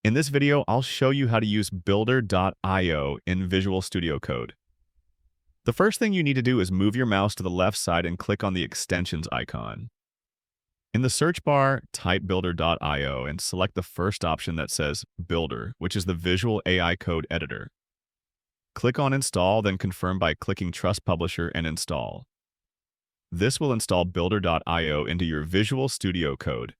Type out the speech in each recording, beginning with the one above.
In this video, I'll show you how to use builder.io in Visual Studio Code. The first thing you need to do is move your mouse to the left side and click on the extensions icon. In the search bar, type builder.io and select the first option that says Builder, which is the Visual AI Code Editor. Click on Install, then confirm by clicking Trust Publisher and Install. This will install builder.io into your Visual Studio Code.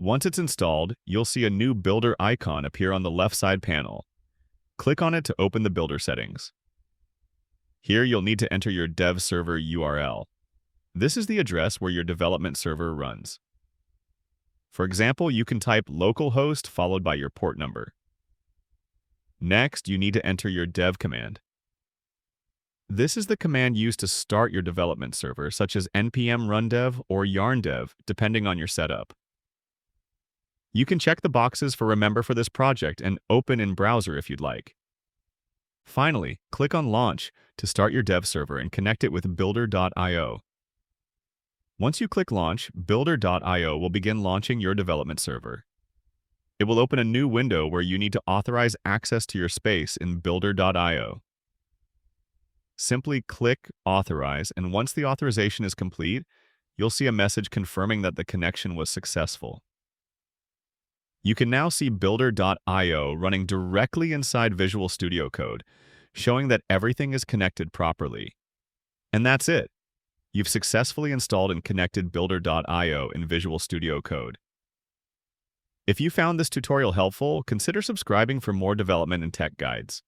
Once it's installed, you'll see a new Builder icon appear on the left side panel. Click on it to open the Builder settings. Here you'll need to enter your dev server URL. This is the address where your development server runs. For example, you can type localhost followed by your port number. Next, you need to enter your dev command. This is the command used to start your development server, such as npm rundev or yarndev, depending on your setup. You can check the boxes for Remember for this project and Open in browser if you'd like. Finally, click on Launch to start your dev server and connect it with builder.io. Once you click Launch, builder.io will begin launching your development server. It will open a new window where you need to authorize access to your space in builder.io. Simply click Authorize, and once the authorization is complete, you'll see a message confirming that the connection was successful. You can now see builder.io running directly inside Visual Studio Code, showing that everything is connected properly. And that's it. You've successfully installed and connected builder.io in Visual Studio Code. If you found this tutorial helpful, consider subscribing for more development and tech guides.